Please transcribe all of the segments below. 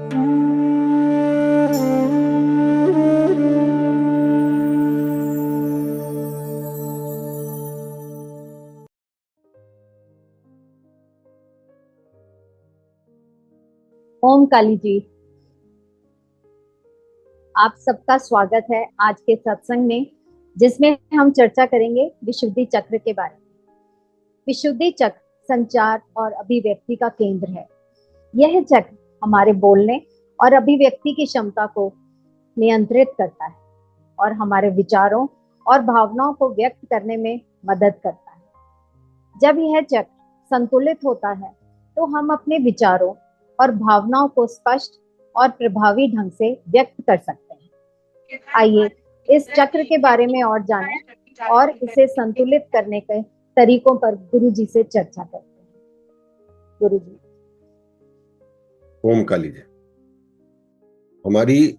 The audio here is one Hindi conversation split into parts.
ओम काली जी, आप सबका स्वागत है आज के सत्संग में, जिसमें हम चर्चा करेंगे विशुद्धि चक्र के बारे में। विशुद्धि चक्र संचार और अभिव्यक्ति का केंद्र है। यह चक्र हमारे बोलने और अभिव्यक्ति की क्षमता को नियंत्रित करता है और हमारे विचारों और भावनाओं को व्यक्त करने में मदद करता है। जब यह चक्र संतुलित होता है तो हम अपने विचारों और भावनाओं को स्पष्ट और प्रभावी ढंग से व्यक्त कर सकते हैं। आइए इस चक्र के बारे में और जानें और इसे संतुलित करने के तरीकों पर गुरु जी से चर्चा करते हैं। गुरु जी। ओम काली जी, हमारी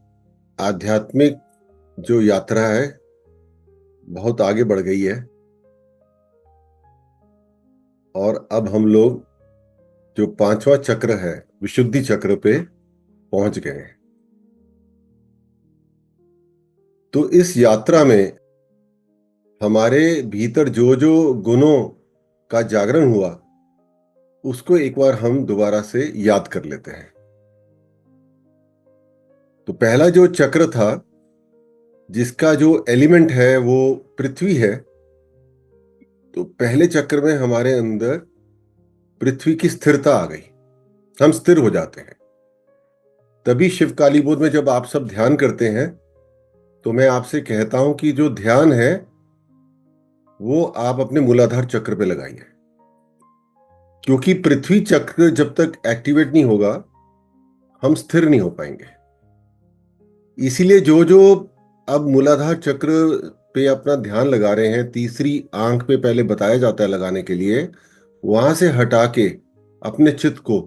आध्यात्मिक जो यात्रा है बहुत आगे बढ़ गई है और अब हम लोग जो 5वां चक्र है विशुद्धि चक्र पे पहुंच गए हैं। तो इस यात्रा में हमारे भीतर जो जो गुणों का जागरण हुआ उसको एक बार हम दोबारा से याद कर लेते हैं। तो पहला जो चक्र था जिसका जो एलिमेंट है वो पृथ्वी है, तो पहले चक्र में हमारे अंदर पृथ्वी की स्थिरता आ गई, हम स्थिर हो जाते हैं। तभी शिव काली बोध में जब आप सब ध्यान करते हैं तो मैं आपसे कहता हूं कि जो ध्यान है वो आप अपने मूलाधार चक्र पे लगाइए, क्योंकि पृथ्वी चक्र जब तक एक्टिवेट नहीं होगा हम स्थिर नहीं हो पाएंगे। इसीलिए जो जो अब मूलाधार चक्र पे अपना ध्यान लगा रहे हैं, तीसरी आंख पे पहले बताया जाता है लगाने के लिए, वहां से हटा के अपने चित्त को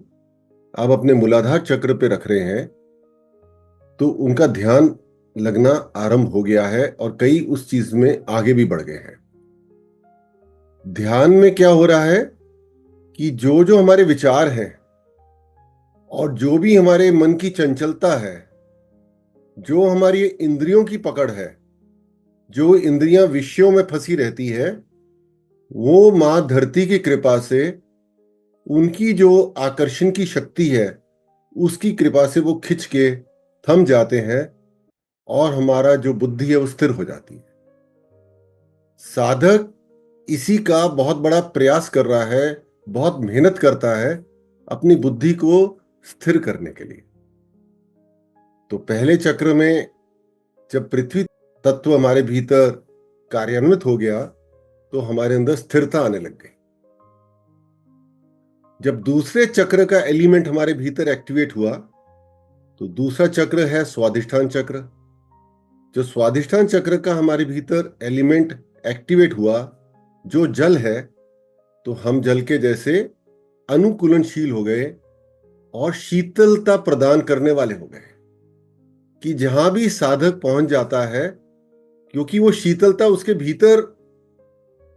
अब अपने मूलाधार चक्र पे रख रहे हैं, तो उनका ध्यान लगना आरंभ हो गया है और कई उस चीज में आगे भी बढ़ गए हैं। ध्यान में क्या हो रहा है कि जो जो हमारे विचार हैं और जो भी हमारे मन की चंचलता है, जो हमारी इंद्रियों की पकड़ है, जो इंद्रियां विषयों में फंसी रहती है, वो मां धरती की कृपा से उनकी जो आकर्षण की शक्ति है उसकी कृपा से वो खिंच के थम जाते हैं और हमारा जो बुद्धि है वो स्थिर हो जाती है। साधक इसी का बहुत बड़ा प्रयास कर रहा है, बहुत मेहनत करता है अपनी बुद्धि को स्थिर करने के लिए। तो पहले चक्र में जब पृथ्वी तत्व हमारे भीतर कार्यान्वित हो गया तो हमारे अंदर स्थिरता आने लग गई। जब दूसरे चक्र का एलिमेंट हमारे भीतर एक्टिवेट हुआ तो दूसरा चक्र है स्वाधिष्ठान चक्र। जो स्वाधिष्ठान चक्र का हमारे भीतर एलिमेंट एक्टिवेट हुआ, जो जल है, तो हम जल के जैसे अनुकूलनशील हो गए और शीतलता प्रदान करने वाले हो गए कि जहां भी साधक पहुंच जाता है, क्योंकि वो शीतलता उसके भीतर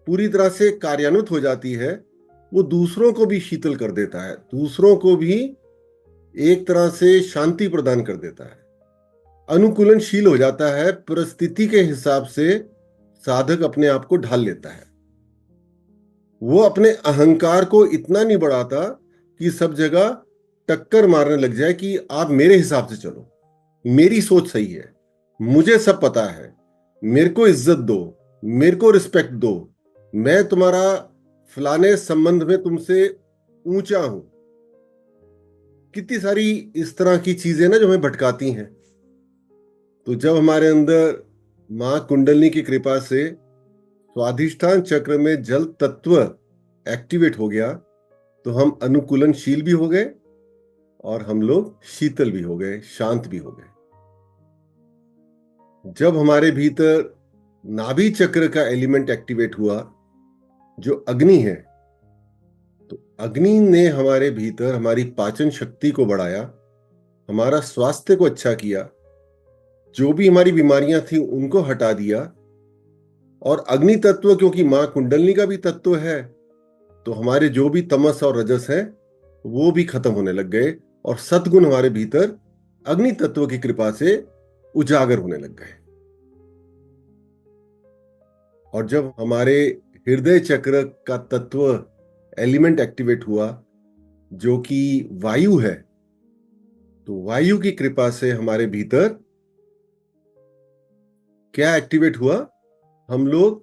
पूरी तरह से कार्यान्वित हो जाती है, वो दूसरों को भी शीतल कर देता है, दूसरों को भी एक तरह से शांति प्रदान कर देता है, अनुकूलनशील हो जाता है। परिस्थिति के हिसाब से साधक अपने आप को ढाल लेता है। वो अपने अहंकार को इतना नहीं बढ़ाता कि सब जगह टक्कर मारने लग जाए कि आप मेरे हिसाब से चलो, मेरी सोच सही है, मुझे सब पता है, मेरे को इज्जत दो, मेरे को रिस्पेक्ट दो, मैं तुम्हारा फलाने संबंध में तुमसे ऊंचा हूं। कितनी सारी इस तरह की चीजें ना जो हमें भटकाती हैं। तो जब हमारे अंदर मां कुंडलिनी की कृपा से स्वाधिष्ठान चक्र में जल तत्व एक्टिवेट हो गया तो हम अनुकूलनशील भी हो गए और हम लोग शीतल भी हो गए, शांत भी हो गए। जब हमारे भीतर नाभि चक्र का एलिमेंट एक्टिवेट हुआ जो अग्नि है, तो अग्नि ने हमारे भीतर हमारी पाचन शक्ति को बढ़ाया, हमारा स्वास्थ्य को अच्छा किया, जो भी हमारी बीमारियां थी उनको हटा दिया। और अग्नि तत्व क्योंकि मां कुंडलिनी का भी तत्व है, तो हमारे जो भी तमस और रजस है वो भी खत्म होने लग गए और सद्गुण हमारे भीतर अग्नि तत्व की कृपा से उजागर होने लग गए। और जब हमारे हृदय चक्र का तत्व एलिमेंट एक्टिवेट हुआ जो कि वायु है, तो वायु की कृपा से हमारे भीतर क्या एक्टिवेट हुआ? हम लोग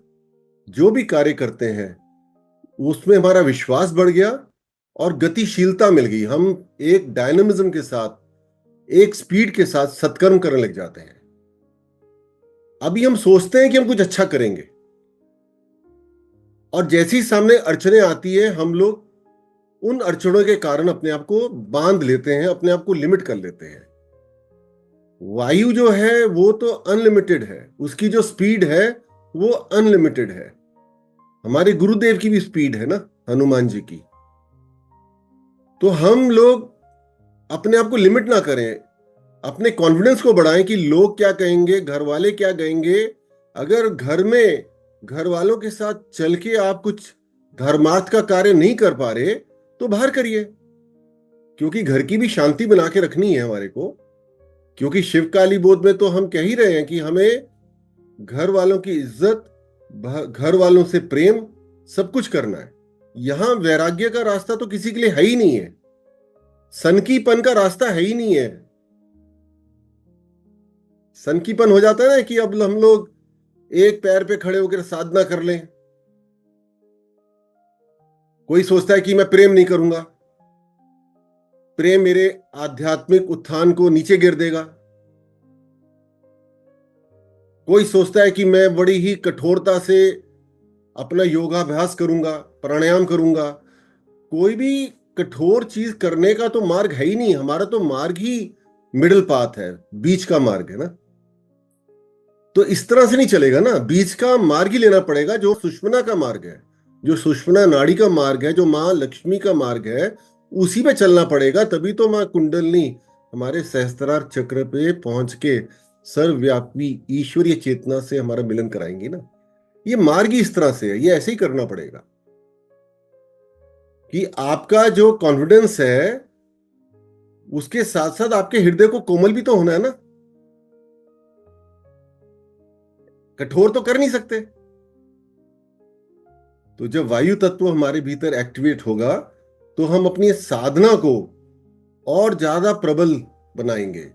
जो भी कार्य करते हैं उसमें हमारा विश्वास बढ़ गया और गतिशीलता मिल गई। हम एक डायनामिज्म के साथ, एक स्पीड के साथ सत्कर्म करने लग जाते हैं। अभी हम सोचते हैं कि हम कुछ अच्छा करेंगे, और जैसे ही सामने अड़चने आती है हम लोग उन अड़चनों के कारण अपने आप को बांध लेते हैं, अपने आप को लिमिट कर लेते हैं। वायु जो है वो तो अनलिमिटेड है, उसकी जो स्पीड है वो अनलिमिटेड है। हमारे गुरुदेव की भी स्पीड है ना, हनुमान जी की। तो हम लोग अपने आप को लिमिट ना करें, अपने कॉन्फिडेंस को बढ़ाएं कि लोग क्या कहेंगे, घर वाले क्या कहेंगे। अगर घर में घर वालों के साथ चल के आप कुछ धर्मार्थ का कार्य नहीं कर पा रहे तो बाहर करिए, क्योंकि घर की भी शांति बना के रखनी है हमारे को। क्योंकि शिव काली बोध में तो हम कह ही रहे हैं कि हमें घर वालों की इज्जत, घर वालों से प्रेम, सब कुछ करना है। यहां वैराग्य का रास्ता तो किसी के लिए है ही नहीं है, सनकीपन का रास्ता है ही नहीं है। सनकीपन हो जाता है ना कि अब हम लोग एक पैर पे खड़े होकर साधना कर लें। कोई सोचता है कि मैं प्रेम नहीं करूंगा, प्रेम मेरे आध्यात्मिक उत्थान को नीचे गिर देगा। कोई सोचता है कि मैं बड़ी ही कठोरता से अपना योगाभ्यास करूंगा, प्राणायाम करूंगा। कोई भी कठोर चीज करने का तो मार्ग है ही नहीं। हमारा तो मार्ग ही मिडिल पाथ है, बीच का मार्ग है ना। तो इस तरह से नहीं चलेगा ना, बीच का मार्ग ही लेना पड़ेगा, जो सुषुम्ना का मार्ग है, जो सुषुम्ना नाड़ी का मार्ग है, जो मां लक्ष्मी का मार्ग है, उसी पे चलना पड़ेगा। तभी तो मां कुंडलनी हमारे सहस्त्रार चक्र पे पहुंच के सर्वव्यापी ईश्वरीय चेतना से हमारा मिलन कराएंगी ना। ये मार्ग ही इस तरह से है, ये ऐसे ही करना पड़ेगा कि आपका जो कॉन्फिडेंस है उसके साथ साथ आपके हृदय को कोमल भी तो होना है ना। कठोर तो कर नहीं सकते। तो जब वायु तत्व हमारे भीतर एक्टिवेट होगा तो हम अपनी साधना को और ज्यादा प्रबल बनाएंगे,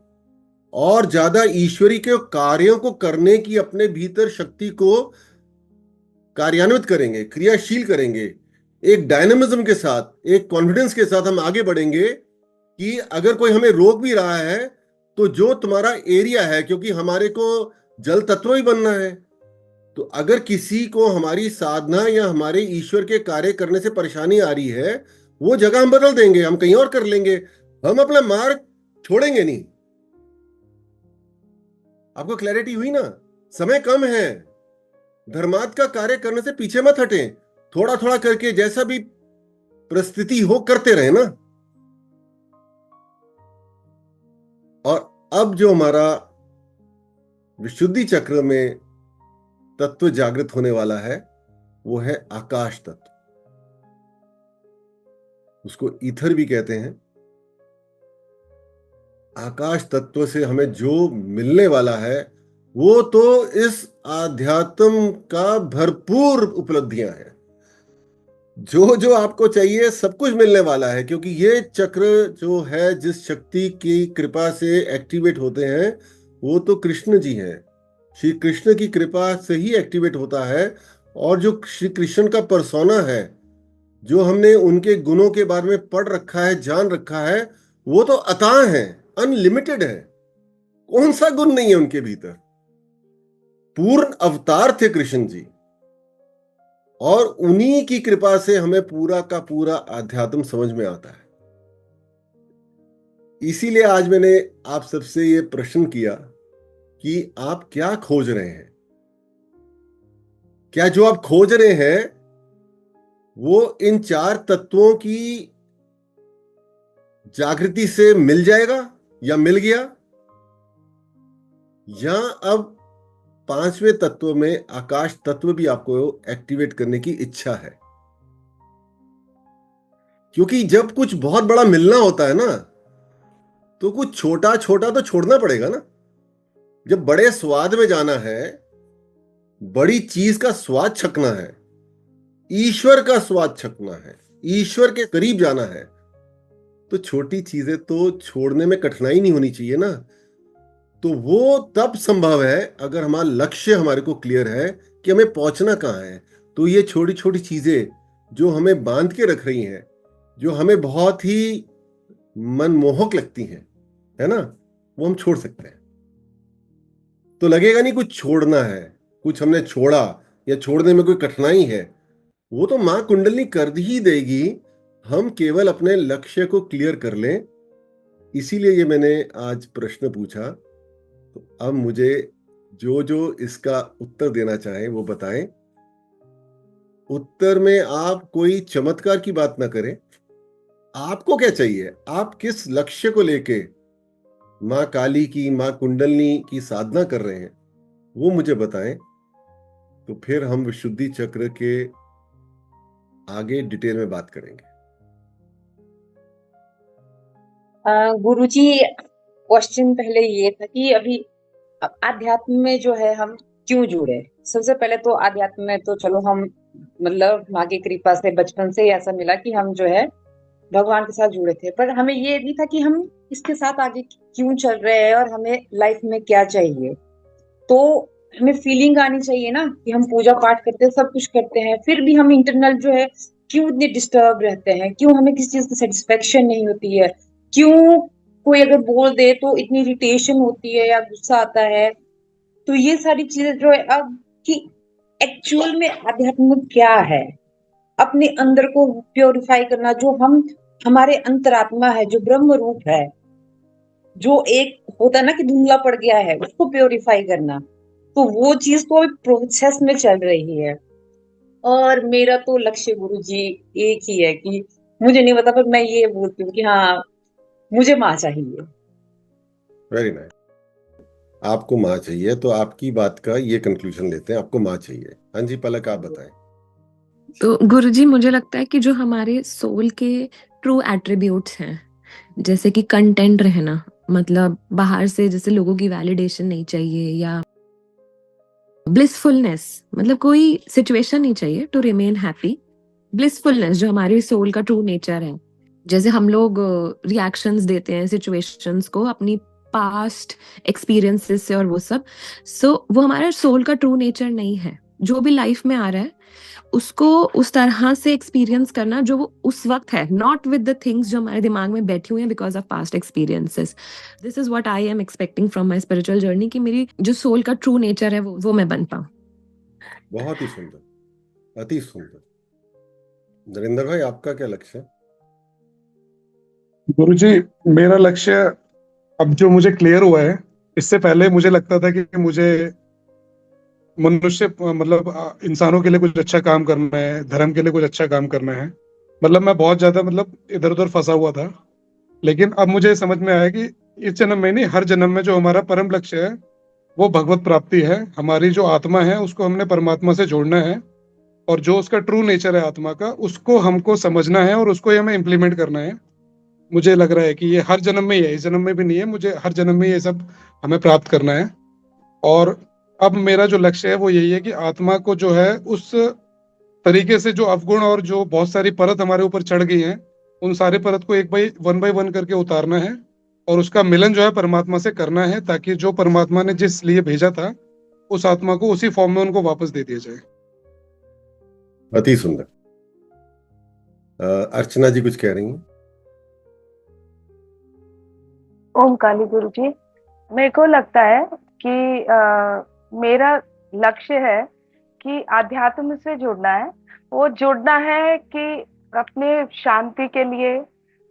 और ज्यादा ईश्वरी के कार्यों को करने की अपने भीतर शक्ति को कार्यान्वित करेंगे, क्रियाशील करेंगे। एक डायनामिज्म के साथ, एक कॉन्फिडेंस के साथ हम आगे बढ़ेंगे कि अगर कोई हमें रोक भी रहा है तो जो तुम्हारा एरिया है, क्योंकि हमारे को जल तत्व ही बनना है, तो अगर किसी को हमारी साधना या हमारे ईश्वर के कार्य करने से परेशानी आ रही है, वो जगह हम बदल देंगे, हम कहीं और कर लेंगे। हम अपना मार्ग छोड़ेंगे नहीं। आपको क्लैरिटी हुई ना? समय कम है, धर्मार्थ का कार्य करने से पीछे मत हटें। थोड़ा थोड़ा करके जैसा भी परिस्थिति हो करते रहे ना। और अब जो हमारा विशुद्धि चक्र में तत्व जागृत होने वाला है वो है आकाश तत्व। उसको ईथर भी कहते हैं। आकाश तत्व से हमें जो मिलने वाला है वो तो इस आध्यात्म का भरपूर उपलब्धियां हैं। जो जो आपको चाहिए सब कुछ मिलने वाला है, क्योंकि ये चक्र जो है जिस शक्ति की कृपा से एक्टिवेट होते हैं वो तो कृष्ण जी हैं। श्री कृष्ण की कृपा से ही एक्टिवेट होता है। और जो श्री कृष्ण का परसोना है, जो हमने उनके गुणों के बारे में पढ़ रखा है, जान रखा है, वो तो अथाह है, अनलिमिटेड है। कौन सा गुण नहीं है उनके भीतर? पूर्ण अवतार थे कृष्ण जी, और उन्हीं की कृपा से हमें पूरा का पूरा आध्यात्म समझ में आता है। इसीलिए आज मैंने आप सबसे ये प्रश्न किया कि आप क्या खोज रहे हैं। क्या जो आप खोज रहे हैं वो इन चार तत्वों की जागृति से मिल जाएगा या मिल गया, या अब पांचवें तत्व में आकाश तत्व भी आपको एक्टिवेट करने की इच्छा है? क्योंकि जब कुछ बहुत बड़ा मिलना होता है ना, तो कुछ छोटा छोटा तो छोड़ना पड़ेगा ना। जब बड़े स्वाद में जाना है, बड़ी चीज का स्वाद छकना है, ईश्वर का स्वाद छकना है, ईश्वर के करीब जाना है, तो छोटी चीजें तो छोड़ने में कठिनाई नहीं होनी चाहिए ना। तो वो तब संभव है अगर हमारा लक्ष्य हमारे को क्लियर है कि हमें पहुंचना कहाँ है। तो ये छोटी छोटी चीजें जो हमें बांध के रख रही हैं, जो हमें बहुत ही मनमोहक लगती हैं, है ना, वो हम छोड़ सकते हैं। तो लगेगा नहीं कुछ छोड़ना है, कुछ हमने छोड़ा या छोड़ने में कोई कठिनाई है, वो तो मां कुंडली कर ही देगी। हम केवल अपने लक्ष्य को क्लियर कर लें। इसीलिए ये मैंने आज प्रश्न पूछा। तो अब मुझे जो जो इसका उत्तर देना चाहें वो बताएं। उत्तर में आप कोई चमत्कार की बात ना करें। आपको क्या चाहिए, आप किस लक्ष्य को लेके मां काली की, मां कुंडलिनी की साधना कर रहे हैं, वो मुझे बताएं। तो फिर हम विशुद्धि चक्र के आगे डिटेल में बात करेंगे। गुरुजी, क्वेश्चन पहले ये था कि अभी आध्यात्म में जो है हम क्यों जुड़े। सबसे पहले तो आध्यात्म में तो चलो हम मतलब माँ की कृपा से बचपन से ही ऐसा मिला कि हम जो है भगवान के साथ जुड़े थे, पर हमें ये नहीं था कि हम इसके साथ आगे क्यों चल रहे हैं और हमें लाइफ में क्या चाहिए। तो हमें फीलिंग आनी चाहिए ना कि हम पूजा पाठ करते हैं, सब कुछ करते हैं, फिर भी हम इंटरनल जो है क्यों इतने डिस्टर्ब रहते हैं, क्यों हमें किसी चीज की सेटिस्फेक्शन नहीं होती है, क्यों कोई अगर बोल दे तो इतनी इरिटेशन होती है या गुस्सा आता है। तो ये सारी चीजें जो है अब कि एक्चुअल में अध्यात्म क्या है, अपने अंदर को प्योरिफाई करना, जो हम हमारे अंतरात्मा है, जो ब्रह्म रूप है, जो एक होता है ना कि धुंधला पड़ गया है, उसको प्योरिफाई करना। तो वो चीज तो अभी प्रोसेस में चल रही है। और मेरा तो लक्ष्य गुरु जी एक ही है कि मुझे नहीं पता, पर मैं ये बोलती हूँ कि हाँ, मुझे माँ चाहिए। Very nice. आपको माँ चाहिए, तो आपकी बात का ये कंक्लूजन लेते हैं, आपको माँ चाहिए। हाँ जी, पलक आप बताएं। तो गुरुजी, मुझे लगता है कि जो हमारे सोल के ट्रू एट्रीब्यूट्स हैं, जैसे कि कंटेंट रहना, मतलब बाहर से जैसे लोगों की वैलिडेशन नहीं चाहिए, या ब्लिसफुलनेस, मतलब कोई सिचुएशन नहीं चाहिए टू रिमेन हैप्पी। ब्लिसफुलनेस जो हमारे सोल का ट्रू नेचर है। जैसे हम लोग रिएक्शंस देते हैं सिचुएशंस को अपनी पास्ट एक्सपीरियंसेस से और वो सब, वो हमारे सोल का ट्रू नेचर नहीं है। जो भी लाइफ में आ रहा है उसको उस तरह से एक्सपीरियंस करना जो वो उस वक्त है, नॉट विद द थिंग्स जो हमारे दिमाग में बैठी हुई हैं because of past experiences. This is what I am expecting from my spiritual journey, कि मेरी जो सोल का ट्रू नेचर है वो मैं बन पाऊं। बहुत ही सुंदर, अति सुंदर। नरेंद्र भाई, आपका क्या लक्ष्य है? गुरुजी, मेरा लक्ष्य अब जो मुझे क्लियर हुआ है, इससे पहले मुझे लगता था कि मुझे मनुष्य मतलब इंसानों के लिए कुछ अच्छा काम करना है, धर्म के लिए कुछ अच्छा काम करना है। मतलब मैं बहुत ज्यादा मतलब इधर उधर फंसा हुआ था। लेकिन अब मुझे समझ में आया कि इस जन्म में नहीं, हर जन्म में जो हमारा परम लक्ष्य है वो भगवत प्राप्ति है। हमारी जो आत्मा है उसको हमने परमात्मा से जोड़ना है, और जो उसका ट्रू नेचर है आत्मा का, उसको हमको समझना है और उसको ही हमें इम्प्लीमेंट करना है। मुझे लग रहा है कि ये हर जन्म में ही है, इस जन्म में भी नहीं है, मुझे हर जन्म में ये सब हमें प्राप्त करना है। और अब मेरा जो लक्ष्य है वो यही है कि आत्मा को जो है उस तरीके से जो अवगुण और जो बहुत सारी परत हमारे ऊपर चढ़ गई हैं, उन सारे परत को एक बाई वन करके उतारना है, और उसका मिलन जो है परमात्मा से करना है, ताकि जो परमात्मा ने जिस लिए भेजा था उस आत्मा को उसी फॉर्म में उनको वापस दे दिया जाए। अति सुंदर। अर्चना जी कुछ कह रही हैं? ओम काली गुरु जी, मेरे को लगता है कि मेरा लक्ष्य है कि आध्यात्म से जुड़ना है। वो जुड़ना है कि अपने शांति के लिए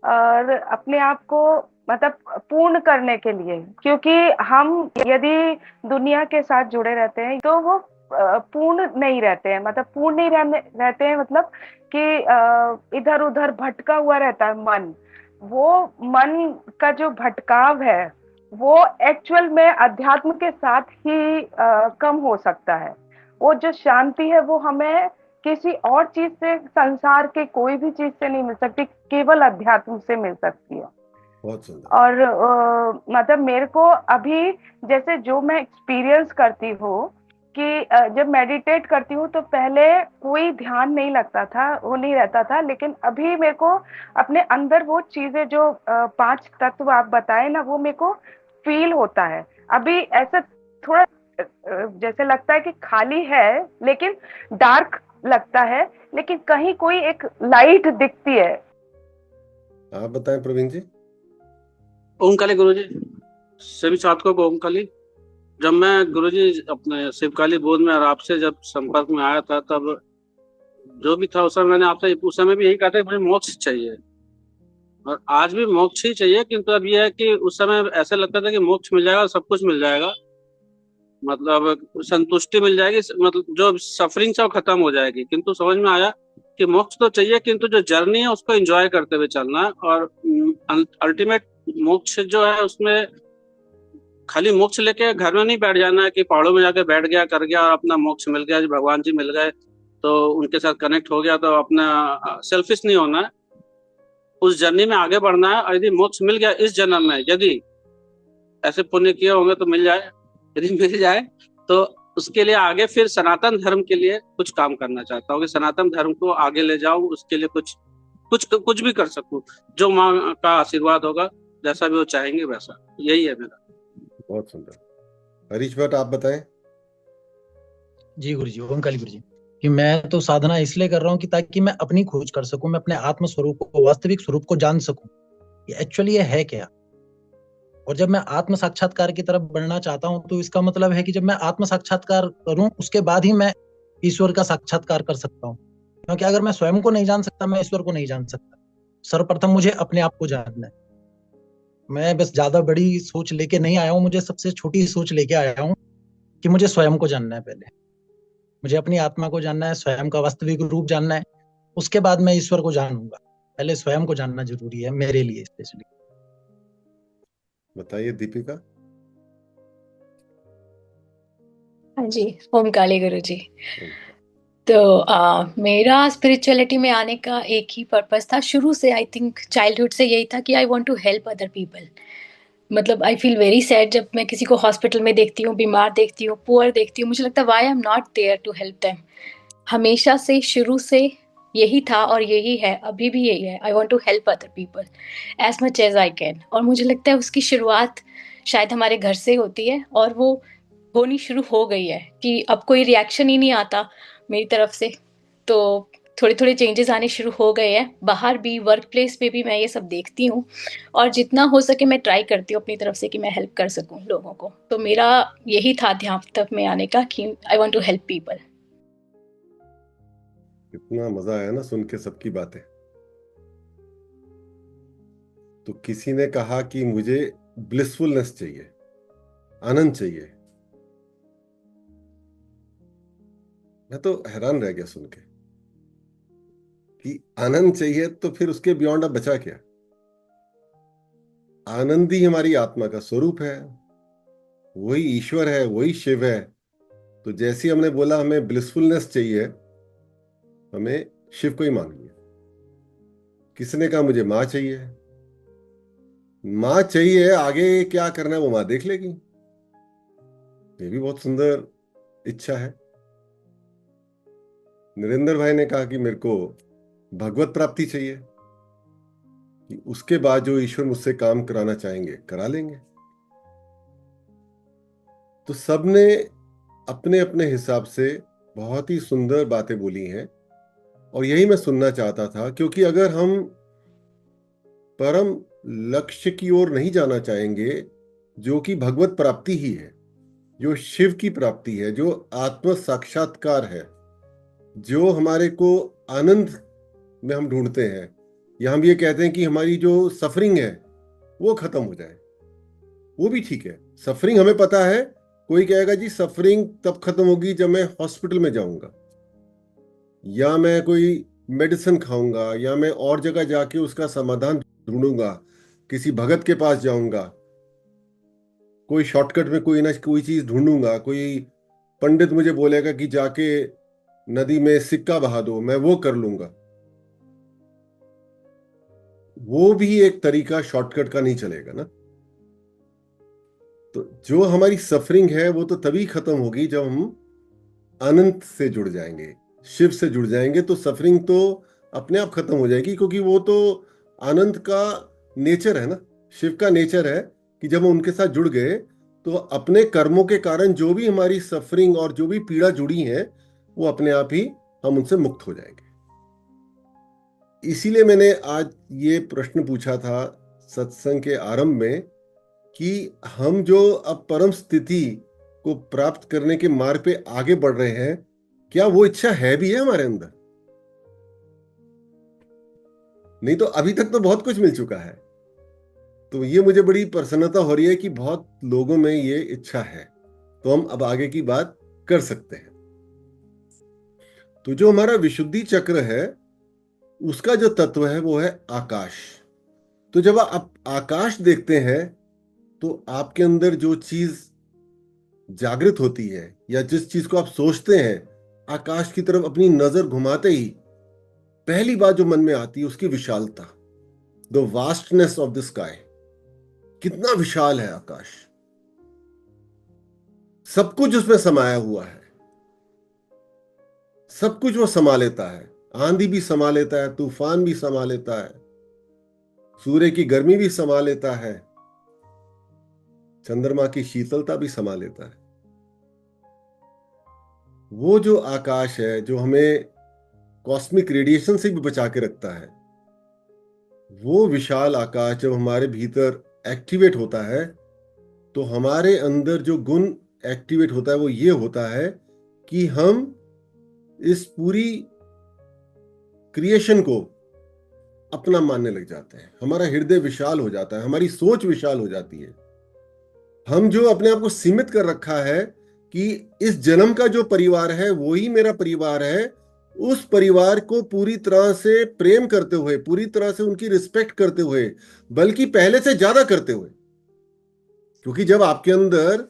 और अपने आप को मतलब पूर्ण करने के लिए, क्योंकि हम यदि दुनिया के साथ जुड़े रहते हैं तो वो पूर्ण नहीं रहते हैं। मतलब पूर्ण नहीं रहते हैं, मतलब कि इधर उधर भटका हुआ रहता है मन। वो मन का जो भटकाव है वो एक्चुअल में अध्यात्म के साथ ही कम हो सकता है। वो जो शांति है वो हमें किसी और चीज से, संसार के कोई भी चीज से नहीं मिल सकती, केवल अध्यात्म से मिल सकती है। बहुत सुंदर। और मतलब मेरे को अभी जैसे जो मैं एक्सपीरियंस करती हूँ कि जब मेडिटेट करती हूँ तो पहले कोई ध्यान नहीं लगता था, वो नहीं रहता था, लेकिन अभी मेरे को अपने अंदर वो चीजें जो 5 तत्व आप बताए ना, वो मेरे को फील होता है अभी। ऐसा थोड़ा जैसे लगता है कि खाली है, लेकिन डार्क लगता है, लेकिन कहीं कोई एक लाइट दिखती है। आप बताएं प्रवीण जी। ओम काली गुरुजी, सभी साधकों को ओम काली। जब मैं गुरुजी अपने शिवकाली बोध में और आपसे जब संपर्क में आया था, तब जो भी था उस समय मैंने आपसे उस समय भी यही कहा था कि मुझे मोक्ष चाहिए, और आज भी मोक्ष ही चाहिए। किंतु अब यह है कि उस समय ऐसा लगता था कि मोक्ष मिल जाएगा, सब कुछ मिल जाएगा, मतलब संतुष्टि मिल जाएगी, मतलब जो सफरिंग सब खत्म हो जाएगी। किंतु समझ में आया कि मोक्ष तो चाहिए, किंतु जो जर्नी है उसको एंजॉय करते हुए चलना है। और अल्टीमेट मोक्ष जो है उसमें खाली मोक्ष लेके घर में नहीं बैठ जाना है कि पहाड़ों में जाके बैठ गया, कर गया और अपना मोक्ष मिल गया, भगवान जी मिल गए तो उनके साथ कनेक्ट हो गया, तो अपना सेल्फिश नहीं होना है, उस जर्नी में आगे बढ़ना है। और यदि मोक्ष मिल गया इस जन्म में, यदि ऐसे पुण्य किए होंगे तो मिल जाए, यदि मिल जाए तो उसके लिए आगे फिर सनातन धर्म के लिए कुछ काम करना चाहता हूँ कि सनातन धर्म को आगे ले जाऊं, उसके लिए कुछ कुछ कुछ भी कर सकूं, जो माँ का आशीर्वाद होगा, जैसा भी वो चाहेंगे वैसा, यही है मेरा। बहुत सुंदर। हरीश भट्ट आप बताएं। जी गुरुजी, ओम काली गुरुजी, कि मैं तो साधना इसलिए कर रहा हूँ कि ताकि मैं अपनी खोज कर सकूं, मैं अपने आत्म स्वरूप को, वास्तविक स्वरूप को जान सकूं, ये एक्चुअली ये है क्या। और जब मैं आत्म साक्षात्कार की तरफ बढ़ना चाहता हूं तो इसका मतलब है कि जब मैं आत्म साक्षात्कार करूं उसके बाद ही मैं ईश्वर का साक्षात्कार कर सकता हूं। क्योंकि अगर मैं स्वयं को नहीं जान सकता, मैं ईश्वर को नहीं जान सकता। सर्वप्रथम मुझे अपने आप को जानना है। मैं बस ज्यादा बड़ी सोच लेके नहीं आया हूँ, मुझे सबसे छोटी सोच लेके आया हूँ कि मुझे स्वयं को जानना है। पहले मुझे अपनी आत्मा को जानना है, स्वयं का वास्तविक रूप जानना है, उसके बाद मैं ईश्वर को जानूंगा। पहले स्वयं को जानना जरूरी है मेरे लिए स्पेशली। बताइए दीपिका। हाँ जी, ओम काली गुरु जी। तो मेरा स्पिरिचुअलिटी में आने का एक ही पर्पस था शुरू से, आई थिंक चाइल्डहुड से यही था कि I want to help other people. मतलब आई फील वेरी सैड जब मैं किसी को हॉस्पिटल में देखती हूँ, बीमार देखती हूँ, पुअर देखती हूँ, मुझे लगता है why I am not there to help them. हमेशा से शुरू से यही था और यही है, अभी भी यही है। I want to help other people as much as I can. और मुझे लगता है उसकी शुरुआत शायद हमारे घर से होती है, और वो होनी शुरू हो गई है कि अब कोई रिएक्शन ही नहीं आता मेरी तरफ से, तो थोड़े थोड़े चेंजेस आने शुरू हो गए हैं। बाहर भी, वर्क प्लेस पे भी मैं ये सब देखती हूँ, और जितना हो सके मैं ट्राई करती हूँ अपनी तरफ से कि मैं हेल्प कर सकूँ लोगों को। तो मेरा यही था अध्यात्म में आने का कि I want to help people. इतना मजा आया ना सुन के सबकी बातें। तो किसी ने कहा कि मुझे ब्लिसफुलनेस चाहिए, आनंद चाहिए। मैं तो हैरान रह गया सुन के कि आनंद चाहिए, तो फिर उसके बियॉन्ड अब बचा क्या। आनंद ही हमारी आत्मा का स्वरूप है, वही ईश्वर है, वही शिव है। तो जैसे हमने बोला हमें ब्लिसफुलनेस चाहिए, हमें शिव को ही मान लिया। किसने कहा मुझे माँ चाहिए, माँ चाहिए, आगे क्या करना है वो माँ देख लेगी। ये भी बहुत सुंदर इच्छा है। नरेंद्र भाई ने कहा कि मेरे को भगवत प्राप्ति चाहिए, कि उसके बाद जो ईश्वर मुझसे काम कराना चाहेंगे करा लेंगे। तो सबने अपने अपने हिसाब से बहुत ही सुंदर बातें बोली हैं, और यही मैं सुनना चाहता था। क्योंकि अगर हम परम लक्ष्य की ओर नहीं जाना चाहेंगे, जो कि भगवत प्राप्ति ही है, जो शिव की प्राप्ति है, जो आत्म साक्षात्कार है, जो हमारे को आनंद में हम ढूंढते हैं, या हम ये कहते हैं कि हमारी जो सफरिंग है वो खत्म हो जाए, वो भी ठीक है। सफरिंग हमें पता है। कोई कहेगा जी सफरिंग तब खत्म होगी जब मैं हॉस्पिटल में जाऊंगा, या मैं कोई मेडिसिन खाऊंगा, या मैं और जगह जाके उसका समाधान ढूंढूंगा, किसी भगत के पास जाऊंगा, कोई शॉर्टकट में कोई ना कोई चीज ढूंढूंगा, कोई पंडित मुझे बोलेगा कि जाके नदी में सिक्का बहा दो, मैं वो कर लूंगा। वो भी एक तरीका शॉर्टकट का नहीं चलेगा ना। तो जो हमारी सफरिंग है वो तो तभी खत्म होगी जब हम अनंत से जुड़ जाएंगे, शिव से जुड़ जाएंगे, तो सफरिंग तो अपने आप खत्म हो जाएगी, क्योंकि वो तो आनंद का नेचर है ना, शिव का नेचर है कि जब हम उनके साथ जुड़ गए तो अपने कर्मों के कारण जो भी हमारी सफरिंग और जो भी पीड़ा जुड़ी है वो अपने आप ही हम उनसे मुक्त हो जाएंगे। इसीलिए मैंने आज ये प्रश्न पूछा था सत्संग के आरंभ में कि हम जो अब परम स्थिति को प्राप्त करने के मार्ग पे आगे बढ़ रहे हैं, क्या वो इच्छा है भी है हमारे अंदर? नहीं तो अभी तक तो बहुत कुछ मिल चुका है। तो ये मुझे बड़ी प्रसन्नता हो रही है कि बहुत लोगों में ये इच्छा है, तो हम अब आगे की बात कर सकते हैं। तो जो हमारा विशुद्धि चक्र है उसका जो तत्व है वो है आकाश। तो जब आप आकाश देखते हैं तो आपके अंदर जो चीज जागृत होती है या जिस चीज को आप सोचते हैं, आकाश की तरफ अपनी नजर घुमाते ही पहली बात जो मन में आती है उसकी विशालता, the vastness of the sky. कितना विशाल है आकाश, सब कुछ उसमें समाया हुआ है, सब कुछ वो समा लेता है। आंधी भी समा लेता है, तूफान भी समा लेता है, सूर्य की गर्मी भी समा लेता है, चंद्रमा की शीतलता भी समा लेता है। वो जो आकाश है जो हमें कॉस्मिक रेडिएशन से भी बचा के रखता है, वो विशाल आकाश जब हमारे भीतर एक्टिवेट होता है तो हमारे अंदर जो गुण एक्टिवेट होता है वो ये होता है कि हम इस पूरी क्रिएशन को अपना मानने लग जाते हैं। हमारा हृदय विशाल हो जाता है, हमारी सोच विशाल हो जाती है। हम जो अपने आप को सीमित कर रखा है कि इस जन्म का जो परिवार है वो ही मेरा परिवार है, उस परिवार को पूरी तरह से प्रेम करते हुए, पूरी तरह से उनकी रिस्पेक्ट करते हुए, बल्कि पहले से ज्यादा करते हुए, क्योंकि जब आपके अंदर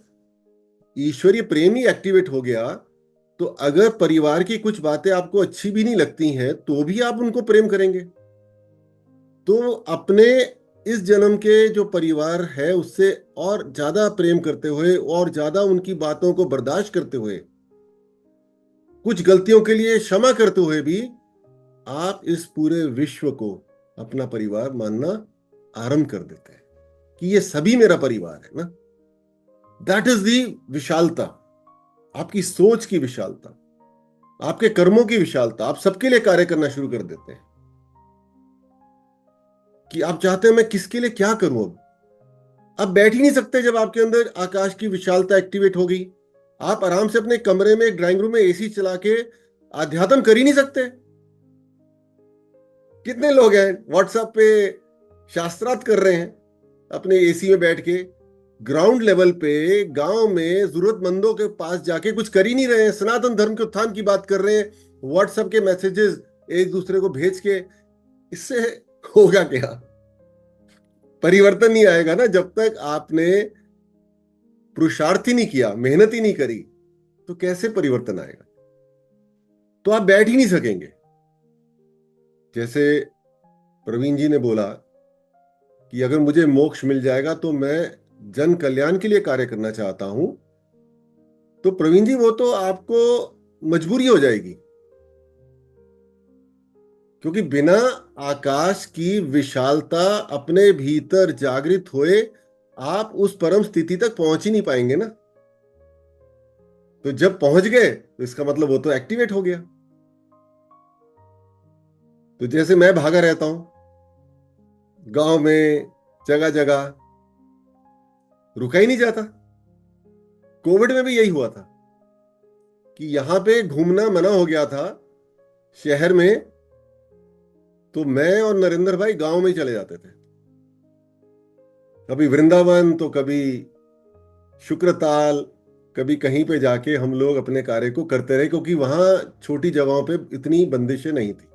ईश्वरीय प्रेम ही एक्टिवेट हो गया तो अगर परिवार की कुछ बातें आपको अच्छी भी नहीं लगती हैं तो भी आप उनको प्रेम करेंगे। तो अपने इस जन्म के जो परिवार है उससे और ज्यादा प्रेम करते हुए और ज्यादा उनकी बातों को बर्दाश्त करते हुए, कुछ गलतियों के लिए क्षमा करते हुए भी आप इस पूरे विश्व को अपना परिवार मानना आरंभ कर देते हैं कि ये सभी मेरा परिवार है ना। दैट इज दी विशालता, आपकी सोच की विशालता, आपके कर्मों की विशालता। आप सबके लिए कार्य करना शुरू कर देते हैं कि आप चाहते हैं मैं किसके लिए क्या करूं। अब आप बैठ ही नहीं सकते जब आपके अंदर आकाश की विशालता एक्टिवेट हो गई। आप आराम से अपने कमरे में, ड्राइंग रूम में एसी चला के आध्यात्म कर ही नहीं सकते। कितने लोग हैं व्हाट्सएप पे शास्त्रार्थ कर रहे हैं अपने एसी में बैठ के, ग्राउंड लेवल पे गांव में जरूरतमंदों के पास जाके कुछ कर ही नहीं रहे हैं, सनातन धर्म के उत्थान की बात कर रहे हैं, व्हाट्सएप के मैसेजेस एक दूसरे को भेज के। इससे होगा क्या? परिवर्तन नहीं आएगा ना जब तक आपने पुरुषार्थ ही नहीं किया, मेहनत ही नहीं करी, तो कैसे परिवर्तन आएगा? तो आप बैठ ही नहीं सकेंगे। जैसे प्रवीण जी ने बोला कि अगर मुझे मोक्ष मिल जाएगा तो मैं जन कल्याण के लिए कार्य करना चाहता हूं, तो प्रवीण जी वो तो आपको मजबूरी हो जाएगी, क्योंकि बिना आकाश की विशालता अपने भीतर जागृत हुए आप उस परम स्थिति तक पहुंच ही नहीं पाएंगे ना। तो जब पहुंच गए तो इसका मतलब वो तो एक्टिवेट हो गया। तो जैसे मैं भागा रहता हूं गांव में, जगह जगह रुका ही नहीं जाता। कोविड में भी यही हुआ था कि यहां पे घूमना मना हो गया था शहर में, तो मैं और नरेंद्र भाई गांव में ही चले जाते थे। कभी वृंदावन तो कभी शुक्रताल, कभी कहीं पे जाके हम लोग अपने कार्य को करते रहे, क्योंकि वहां छोटी जगहों पे इतनी बंदिशें नहीं थी।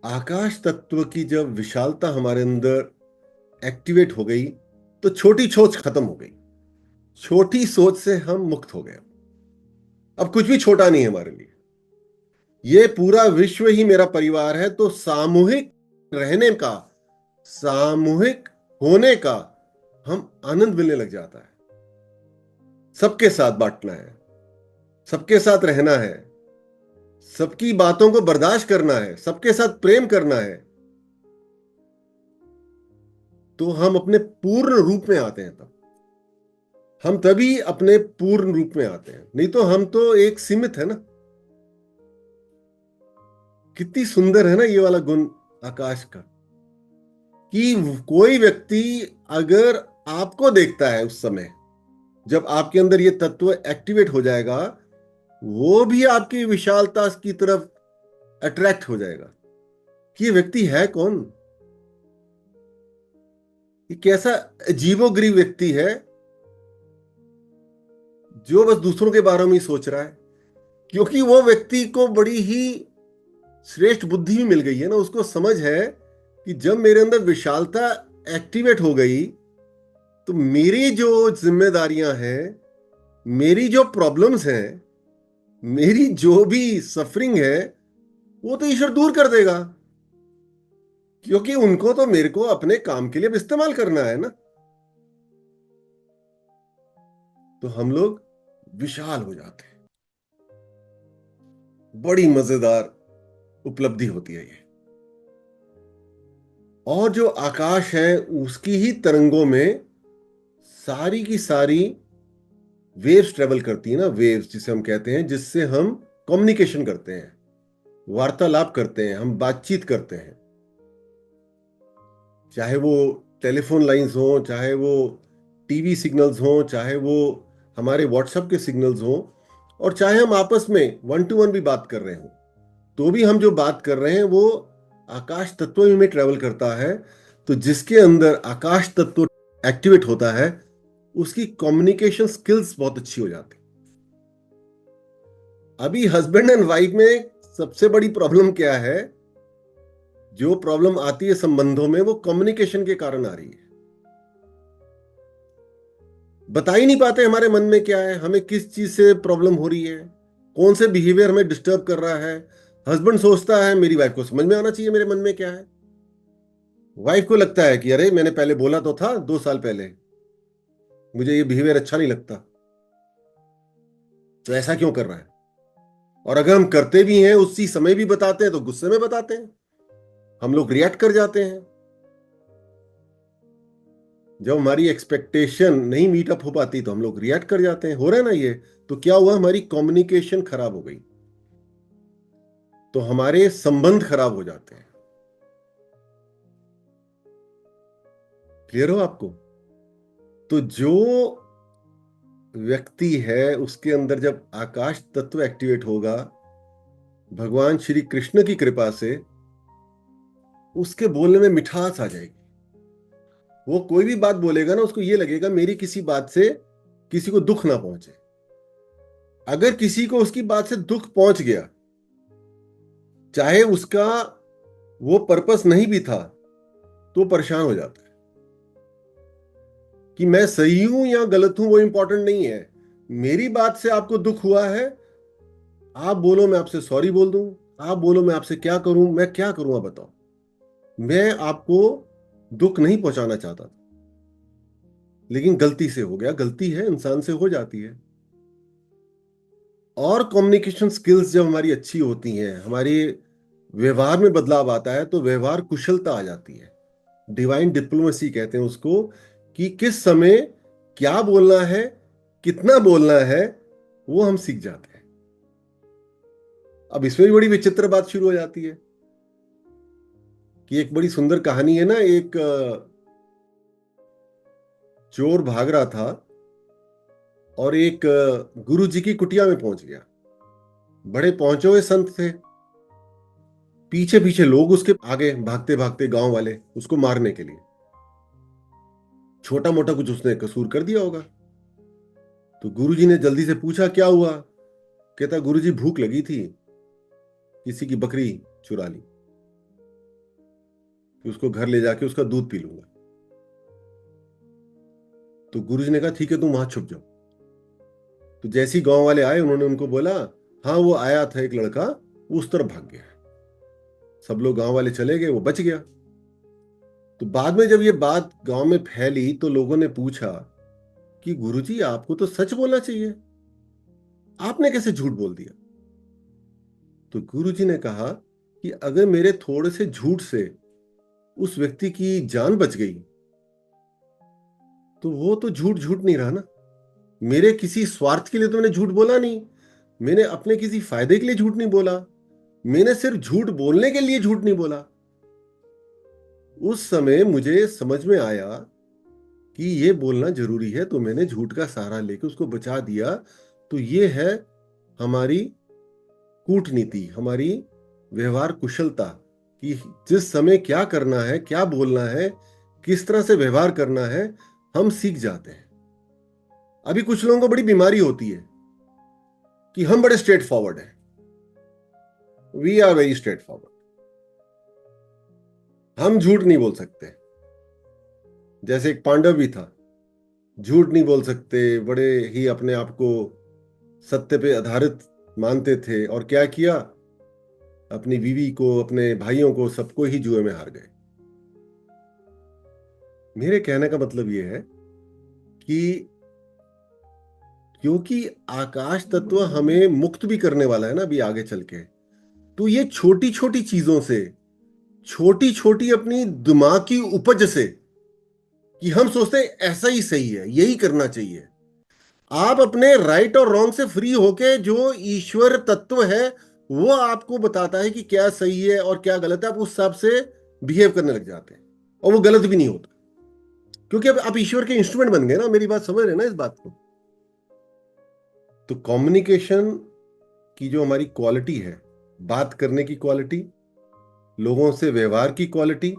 आकाश तत्व की जब विशालता हमारे अंदर एक्टिवेट हो गई तो छोटी सोच खत्म हो गई। छोटी सोच से हम मुक्त हो गए। अब कुछ भी छोटा नहीं है हमारे लिए। ये पूरा विश्व ही मेरा परिवार है, तो सामूहिक रहने का, सामूहिक होने का हम आनंद मिलने लग जाता है। सबके साथ बांटना है, सबके साथ रहना है, सबकी बातों को बर्दाश्त करना है, सबके साथ प्रेम करना है, तो हम अपने पूर्ण रूप में आते हैं। तब हम तभी अपने पूर्ण रूप में आते हैं, नहीं तो हम तो एक सीमित है ना। कितनी सुंदर है ना ये वाला गुण आकाश का, कि कोई व्यक्ति अगर आपको देखता है, उस समय जब आपके अंदर ये तत्व एक्टिवेट हो जाएगा, वो भी आपकी विशालता की तरफ अट्रैक्ट हो जाएगा कि ये व्यक्ति है कौन, ये कैसा अजीबोगरीब व्यक्ति है जो बस दूसरों के बारे में ही सोच रहा है। क्योंकि वो व्यक्ति को बड़ी ही श्रेष्ठ बुद्धि भी मिल गई है ना, उसको समझ है कि जब मेरे अंदर विशालता एक्टिवेट हो गई, तो मेरी जो जिम्मेदारियां हैं, मेरी जो प्रॉब्लम्स हैं, मेरी जो भी सफरिंग है, वो तो ईश्वर दूर कर देगा, क्योंकि उनको तो मेरे को अपने काम के लिए इस्तेमाल करना है ना। तो हम लोग विशाल हो जाते हैं। बड़ी मजेदार उपलब्धि होती है ये। और जो आकाश है, उसकी ही तरंगों में सारी की सारी वेव्स ट्रेवल करती है ना, वेव्स जिसे हम कहते हैं, जिससे हम कम्युनिकेशन करते हैं, वार्तालाप करते हैं, हम बातचीत करते हैं। चाहे वो टेलीफोन लाइंस हो, चाहे वो टीवी सिग्नल्स हो, चाहे वो हमारे व्हाट्सएप के सिग्नल्स हो, और चाहे हम आपस में 1 to 1 भी बात कर रहे हो, तो भी हम जो बात कर रहे हैं वो आकाश तत्व में ट्रेवल करता है। तो जिसके अंदर आकाश तत्व एक्टिवेट होता है, उसकी कम्युनिकेशन स्किल्स बहुत अच्छी हो जाती। अभी हस्बैंड एंड वाइफ में सबसे बड़ी प्रॉब्लम क्या है? जो प्रॉब्लम आती है संबंधों में, वो कम्युनिकेशन के कारण आ रही है। बता ही नहीं पाते हमारे मन में क्या है, हमें किस चीज से प्रॉब्लम हो रही है, कौन से बिहेवियर हमें डिस्टर्ब कर रहा है। हस्बैंड सोचता है मेरी वाइफ को समझ में आना चाहिए मेरे मन में क्या है। वाइफ को लगता है कि अरे मैंने पहले बोला तो था 2 साल पहले, मुझे ये बिहेवियर अच्छा नहीं लगता, तो ऐसा क्यों कर रहा है। और अगर हम करते भी हैं, उसी समय भी बताते हैं, तो गुस्से में बताते हैं, हम लोग रिएक्ट कर जाते हैं। जब हमारी एक्सपेक्टेशन नहीं मीट अप हो पाती, तो हम लोग रिएक्ट कर जाते हैं। हो रहा है ना ये? तो क्या हुआ, हमारी कम्युनिकेशन खराब हो गई, तो हमारे संबंध खराब हो जाते हैं। क्लियर हो आपको? तो जो व्यक्ति है, उसके अंदर जब आकाश तत्व एक्टिवेट होगा, भगवान श्री कृष्ण की कृपा से उसके बोलने में मिठास आ जाएगी। वो कोई भी बात बोलेगा ना, उसको ये लगेगा मेरी किसी बात से किसी को दुख ना पहुंचे। अगर किसी को उसकी बात से दुख पहुंच गया, चाहे उसका वो पर्पस नहीं भी था, तो परेशान हो जाता है कि मैं सही हूं या गलत हूं, वो इंपॉर्टेंट नहीं है। मेरी बात से आपको दुख हुआ है, आप बोलो मैं आपसे सॉरी बोल दूं, आप बोलो मैं आपसे क्या करूं, मैं क्या करूं, आप बताओ। मैं आपको दुख नहीं पहुंचाना चाहता था, लेकिन गलती से हो गया। गलती है, इंसान से हो जाती है। और कम्युनिकेशन स्किल्स जब हमारी अच्छी होती हैं, हमारे व्यवहार में बदलाव आता है, तो व्यवहार कुशलता आ जाती है। डिवाइन डिप्लोमेसी कहते हैं उसको, कि किस समय क्या बोलना है, कितना बोलना है, वो हम सीख जाते हैं। अब इसमें भी बड़ी विचित्र बात शुरू हो जाती है कि एक बड़ी सुंदर कहानी है ना, एक चोर भाग रहा था और एक गुरु जी की कुटिया में पहुंच गया। बड़े पहुंचे हुए संत थे, पीछे पीछे लोग उसके आगे भागते भागते, गांव वाले उसको मारने के लिए। छोटा मोटा कुछ उसने कसूर कर दिया होगा। तो गुरुजी ने जल्दी से पूछा क्या हुआ। कहता गुरुजी भूख लगी थी, किसी की बकरी चुरा ली, कि उसको घर ले जाके उसका दूध पी लूंगा। तो गुरुजी ने कहा ठीक है, तुम वहां छुप जाओ। तो जैसे ही गांव वाले आए, उन्होंने उनको बोला हाँ वो आया था एक लड़का, उस तरफ भाग गया। सब लोग गांव वाले चले गए, वो बच गया। तो बाद में जब ये बात गांव में फैली तो लोगों ने पूछा कि गुरुजी आपको तो सच बोलना चाहिए, आपने कैसे झूठ बोल दिया? तो गुरुजी ने कहा कि अगर मेरे थोड़े से झूठ से उस व्यक्ति की जान बच गई तो वो तो झूठ झूठ नहीं रहा ना। मेरे किसी स्वार्थ के लिए तो मैंने झूठ बोला नहीं, मैंने अपने किसी फायदे के लिए झूठ नहीं बोला, मैंने सिर्फ झूठ बोलने के लिए झूठ नहीं बोला। उस समय मुझे समझ में आया कि ये बोलना जरूरी है, तो मैंने झूठ का सहारा लेकर उसको बचा दिया। तो ये है हमारी कूटनीति, हमारी व्यवहार कुशलता, कि जिस समय क्या करना है, क्या बोलना है, किस तरह से व्यवहार करना है, हम सीख जाते हैं। अभी कुछ लोगों को बड़ी बीमारी होती है कि हम बड़े स्ट्रेट फॉरवर्ड हैं, we are very straightforward, हम झूठ नहीं बोल सकते। जैसे एक पांडव भी था, झूठ नहीं बोल सकते, बड़े ही अपने आप को सत्य पे आधारित मानते थे, और क्या किया, अपनी बीवी को, अपने भाइयों को, सबको ही जुए में हार गए। मेरे कहने का मतलब यह है कि क्योंकि आकाश तत्व हमें मुक्त भी करने वाला है ना अभी आगे चल के, तो ये छोटी छोटी चीजों से, छोटी छोटी अपनी दिमाग की उपज से, कि हम सोचते हैं ऐसा ही सही है, यही करना चाहिए, आप अपने राइट और रॉन्ग से फ्री होके जो ईश्वर तत्व है वो आपको बताता है कि क्या सही है और क्या गलत है, आप उस हिसाब से बिहेव करने लग जाते हैं, और वो गलत भी नहीं होता, क्योंकि अब आप ईश्वर के इंस्ट्रूमेंट बन गए ना। मेरी बात समझ रहे ना इस बात को? तो कम्युनिकेशन की जो हमारी क्वालिटी है, बात करने की क्वालिटी, लोगों से व्यवहार की क्वालिटी,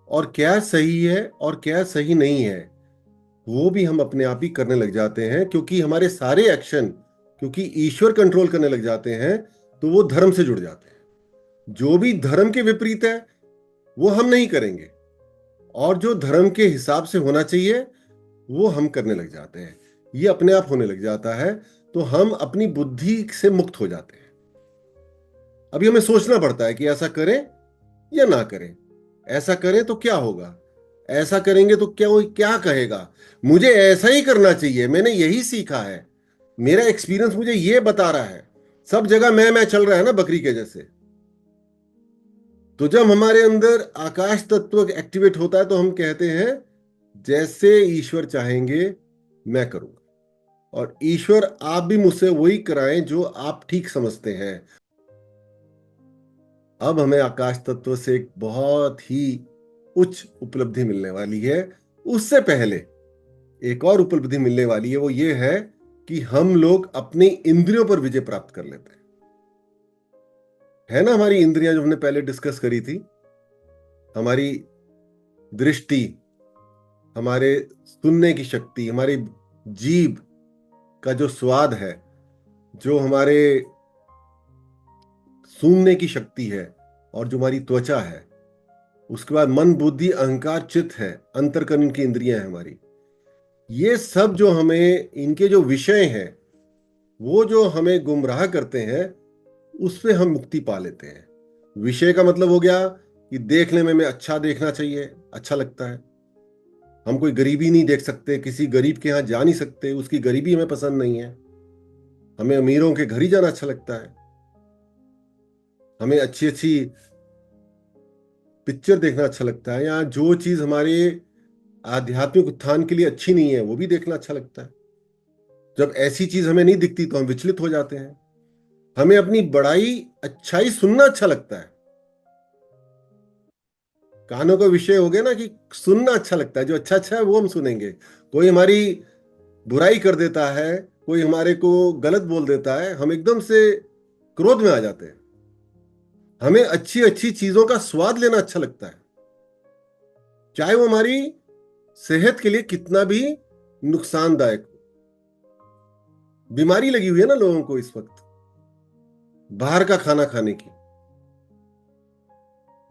और क्या सही है और क्या सही नहीं है, वो भी हम अपने आप ही करने लग जाते हैं, क्योंकि हमारे सारे एक्शन, क्योंकि ईश्वर कंट्रोल करने लग जाते हैं, तो वो धर्म से जुड़ जाते हैं। जो भी धर्म के विपरीत है वो हम नहीं करेंगे, और जो धर्म के हिसाब से होना चाहिए वो हम करने लग जाते हैं। ये अपने आप होने लग जाता है, तो हम अपनी बुद्धि से मुक्त हो जाते हैं। अभी हमें सोचना पड़ता है कि ऐसा करें या ना करें, ऐसा करें तो क्या होगा, ऐसा करेंगे तो क्या कहेगा, मुझे ऐसा ही करना चाहिए, मैंने यही सीखा है, मेरा एक्सपीरियंस मुझे ये बता रहा है, सब जगह मैं चल रहा है ना बकरी के जैसे। तो जब हमारे अंदर आकाश तत्व एक्टिवेट होता है तो हम कहते हैं जैसे ईश्वर चाहेंगे मैं करूंगा, और ईश्वर आप भी मुझसे वही कराएं जो आप ठीक समझते हैं। अब हमें आकाश तत्व से एक बहुत ही उच्च उपलब्धि मिलने वाली है। उससे पहले एक और उपलब्धि मिलने वाली है, वो ये है कि हम लोग अपनी इंद्रियों पर विजय प्राप्त कर लेते हैं। है ना, हमारी इंद्रियां जो हमने पहले डिस्कस करी थी, हमारी दृष्टि, हमारे सुनने की शक्ति, हमारी जीभ का जो स्वाद है, जो हमारे सूंघने की शक्ति है, और जो हमारी त्वचा है, उसके बाद मन, बुद्धि, अहंकार, चित्त है, अंतर्करण की इंद्रियां हैं हमारी। ये सब जो हमें, इनके जो विषय हैं, वो जो हमें गुमराह करते हैं, उससे हम मुक्ति पा लेते हैं। विषय का मतलब हो गया कि देखने में हमें अच्छा देखना चाहिए, अच्छा लगता है, हम कोई गरीबी नहीं देख सकते, किसी गरीब के यहाँ जा नहीं सकते, उसकी गरीबी हमें पसंद नहीं है, हमें अमीरों के घर ही जाना अच्छा लगता है, हमें अच्छी अच्छी पिक्चर देखना अच्छा लगता है, या जो चीज हमारे आध्यात्मिक उत्थान के लिए अच्छी नहीं है वो भी देखना अच्छा लगता है। जब ऐसी चीज हमें नहीं दिखती तो हम विचलित हो जाते हैं। हमें अपनी बड़ाई, अच्छाई सुनना अच्छा लगता है। कानों का विषय हो गया ना कि सुनना अच्छा लगता है, जो अच्छा अच्छा है वो हम सुनेंगे। कोई हमारी बुराई कर देता है, कोई हमारे को गलत बोल देता है, हम एकदम से क्रोध में आ जाते हैं। हमें अच्छी अच्छी चीजों का स्वाद लेना अच्छा लगता है, चाहे वो हमारी सेहत के लिए कितना भी नुकसानदायक हो। बीमारी लगी हुई है ना लोगों को इस वक्त बाहर का खाना खाने की,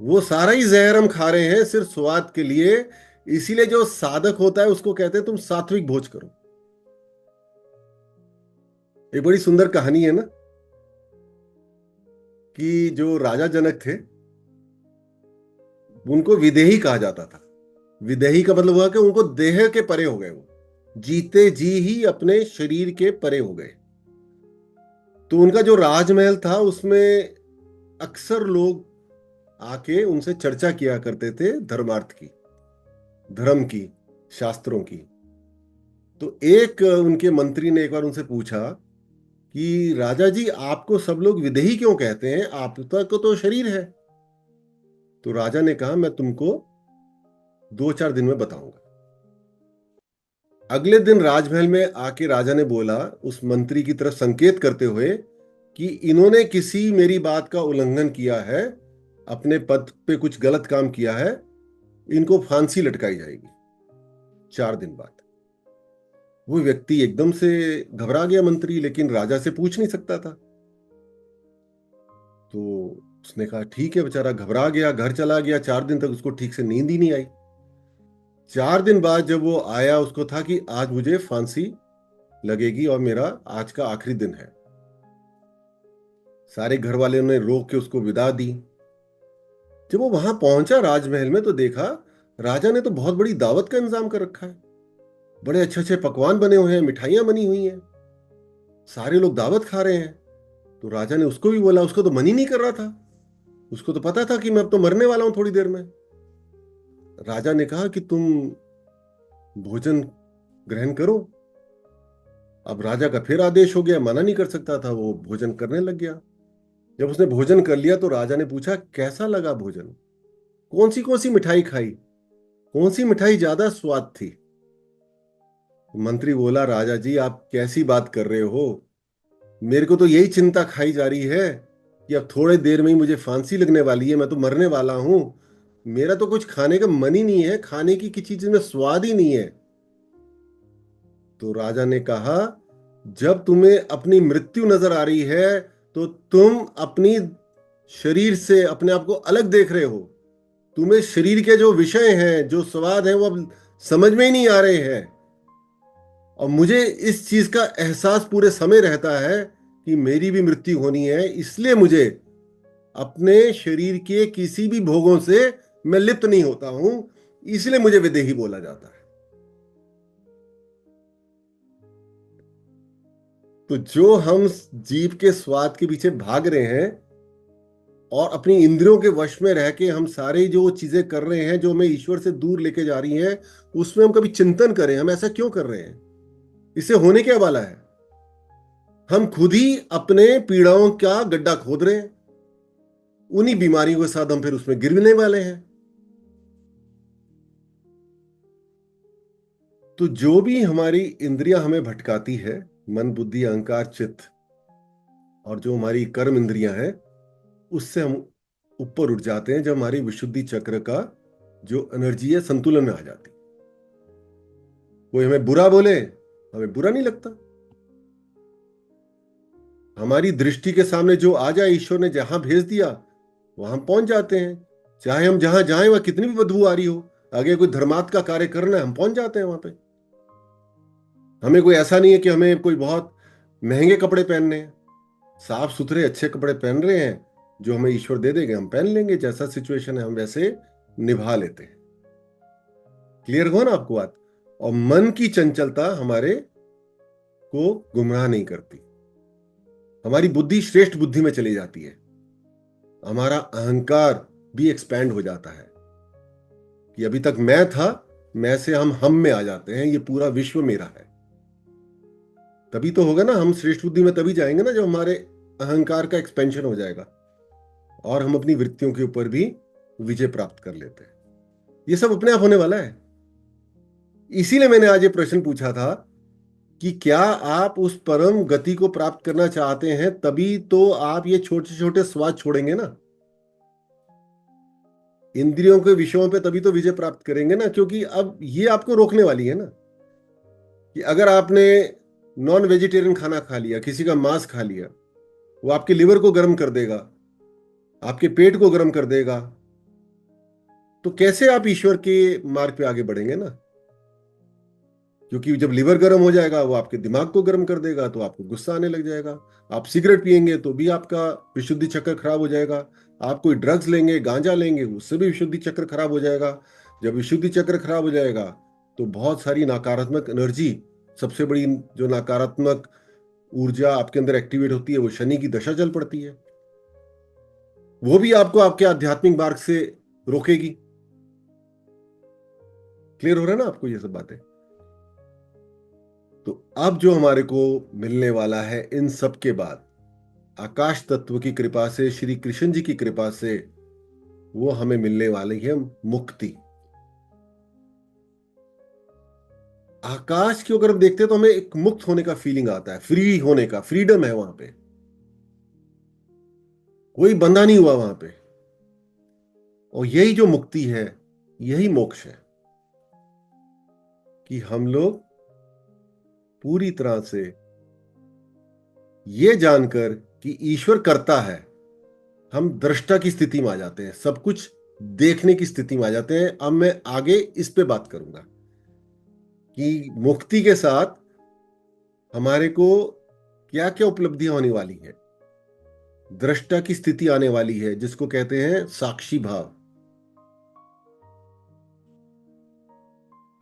वो सारा ही जहर हम खा रहे हैं सिर्फ स्वाद के लिए। इसीलिए जो साधक होता है उसको कहते हैं तुम सात्विक भोज करो। एक बड़ी सुंदर कहानी है ना कि जो राजा जनक थे उनको विदेही कहा जाता था। विदेही का मतलब हुआ कि उनको देह के परे हो गए, वो जीते जी ही अपने शरीर के परे हो गए। तो उनका जो राजमहल था उसमें अक्सर लोग आके उनसे चर्चा किया करते थे धर्मार्थ की, धर्म की, शास्त्रों की। तो एक उनके मंत्री ने एक बार उनसे पूछा कि राजा जी, आपको सब लोग विदेही क्यों कहते हैं, आपका तो शरीर है। तो राजा ने कहा, मैं तुमको 2-4 दिन में बताऊंगा। अगले दिन राजमहल में आके राजा ने बोला, उस मंत्री की तरफ संकेत करते हुए, कि इन्होंने किसी मेरी बात का उल्लंघन किया है, अपने पद पे कुछ गलत काम किया है, इनको फांसी लटकाई जाएगी। 4 दिन बाद वो व्यक्ति एकदम से घबरा गया मंत्री, लेकिन राजा से पूछ नहीं सकता था। तो उसने कहा ठीक है, बेचारा घबरा गया, घर चला गया। 4 दिन तक उसको ठीक से नींद ही नहीं आई। 4 दिन बाद जब वो आया, उसको था कि आज मुझे फांसी लगेगी और मेरा आज का आखिरी दिन है। सारे घर वाले ने रोक के उसको विदा दी। जब वो वहां पहुंचा राजमहल में, तो देखा राजा ने तो बहुत बड़ी दावत का इंतजाम कर रखा है। बड़े अच्छे अच्छे पकवान बने हुए हैं, मिठाइयां बनी हुई हैं, सारे लोग दावत खा रहे हैं। तो राजा ने उसको भी बोला, उसको तो मन ही नहीं कर रहा था, उसको तो पता था कि मैं अब तो मरने वाला हूं थोड़ी देर में। राजा ने कहा कि तुम भोजन ग्रहण करो। अब राजा का फिर आदेश हो गया, मना नहीं कर सकता था, वो भोजन करने लग गया। जब उसने भोजन कर लिया तो राजा ने पूछा, कैसा लगा भोजन, कौन सी मिठाई खाई, कौन सी मिठाई ज्यादा स्वाद थी। मंत्री बोला, राजा जी आप कैसी बात कर रहे हो, मेरे को तो यही चिंता खाई जा रही है कि अब थोड़ी देर में ही मुझे फांसी लगने वाली है, मैं तो मरने वाला हूं, मेरा तो कुछ खाने का मन ही नहीं है, खाने की किसी चीज में स्वाद ही नहीं है। तो राजा ने कहा, जब तुम्हें अपनी मृत्यु नजर आ रही है तो तुम अपनी शरीर से अपने आप को अलग देख रहे हो, तुम्हें शरीर के जो विषय हैं, जो स्वाद हैं, वो अब समझ में ही नहीं आ रहे हैं। और मुझे इस चीज का एहसास पूरे समय रहता है कि मेरी भी मृत्यु होनी है, इसलिए मुझे अपने शरीर के किसी भी भोगों से मैं लिप्त नहीं होता हूं, इसलिए मुझे विदेही बोला जाता है। तो जो हम जीव के स्वाद के पीछे भाग रहे हैं और अपनी इंद्रियों के वश में रह के हम सारे जो चीजें कर रहे हैं जो हमें ईश्वर से दूर लेके जा रही हैं, उसमें हम कभी चिंतन करें, हम ऐसा क्यों कर रहे हैं, इससे होने क्या वाला है। हम खुद ही अपने पीड़ाओं का गड्ढा खोद रहे हैं, उन्हीं बीमारियों के साथ हम फिर उसमें गिरने वाले हैं। तो जो भी हमारी इंद्रियां हमें भटकाती है, मन बुद्धि अहंकार चित्त, और जो हमारी कर्म इंद्रियां हैं, उससे हम ऊपर उठ जाते हैं जब हमारी विशुद्धि चक्र का जो एनर्जी है संतुलन में आ जाती। कोई हमें बुरा बोले, हमें बुरा नहीं लगता, हमारी दृष्टि के सामने जो आ जाए, ईश्वर ने जहां भेज दिया वहां हम पहुंच जाते हैं। चाहे हम जहां जाएं वहां कितनी भी बदबू आ रही हो, आगे कोई धर्मार्थ का कार्य करना है, हम पहुंच जाते हैं वहां पे। हमें कोई ऐसा नहीं है कि हमें कोई बहुत महंगे कपड़े पहनने हैं, साफ सुथरे अच्छे कपड़े पहन रहे हैं, जो हमें ईश्वर दे देंगे हम पहन लेंगे, जैसा सिचुएशन है हम वैसे निभा लेते हैं। क्लियर हुआ ना आपको बात। और मन की चंचलता हमारे को गुमराह नहीं करती, हमारी बुद्धि श्रेष्ठ बुद्धि में चली जाती है, हमारा अहंकार भी एक्सपैंड हो जाता है कि अभी तक मैं था, मैं से हम में आ जाते हैं, ये पूरा विश्व मेरा है। तभी तो होगा ना, हम श्रेष्ठ बुद्धि में तभी जाएंगे ना जब हमारे अहंकार का एक्सपेंशन हो जाएगा और हम अपनी वृत्तियों के ऊपर भी विजय प्राप्त कर लेते हैं। ये सब अपने आप होने वाला है। इसीलिए मैंने आज ये प्रश्न पूछा था कि क्या आप उस परम गति को प्राप्त करना चाहते हैं, तभी तो आप ये छोटे छोटे स्वाद छोड़ेंगे ना, इंद्रियों के विषयों पे तभी तो विजय प्राप्त करेंगे ना। क्योंकि अब ये आपको रोकने वाली है ना, कि अगर आपने नॉन वेजिटेरियन खाना खा लिया, किसी का मांस खा लिया, वो आपके लिवर को गर्म कर देगा, आपके पेट को गर्म कर देगा, तो कैसे आप ईश्वर के मार्ग पे आगे बढ़ेंगे ना। क्योंकि जब लिवर गर्म हो जाएगा वो आपके दिमाग को गर्म कर देगा, तो आपको गुस्सा आने लग जाएगा। आप सिगरेट पिएंगे तो भी आपका विशुद्धि चक्र खराब हो जाएगा। आप कोई ड्रग्स लेंगे, गांजा लेंगे, उससे भी विशुद्धि चक्र खराब हो जाएगा। जब विशुद्धि चक्र खराब हो जाएगा तो बहुत सारी नकारात्मक एनर्जी, सबसे बड़ी जो नकारात्मक ऊर्जा आपके अंदर एक्टिवेट होती है वो शनि की दशा चल पड़ती है, वो भी आपको आपके आध्यात्मिक मार्ग से रोकेगी। क्लियर हो रहा है ना आपको ये सब बातें? तो अब जो हमारे को मिलने वाला है इन सब के बाद, आकाश तत्व की कृपा से, श्री कृष्ण जी की कृपा से, वो हमें मिलने वाली है मुक्ति। आकाश की अगर हम देखते हैं तो हमें एक मुक्त होने का फीलिंग आता है, फ्री होने का, फ्रीडम है वहां पे, कोई बंधा नहीं हुआ वहां पे। और यही जो मुक्ति है, यही मोक्ष है, कि हम लोग पूरी तरह से ये जानकर कि ईश्वर करता है, हम दृष्टा की स्थिति में आ जाते हैं, सब कुछ देखने की स्थिति में आ जाते हैं। अब मैं आगे इस पे बात करूंगा कि मुक्ति के साथ हमारे को क्या क्या उपलब्धियां होने वाली है। दृष्टा की स्थिति आने वाली है, जिसको कहते हैं साक्षी भाव।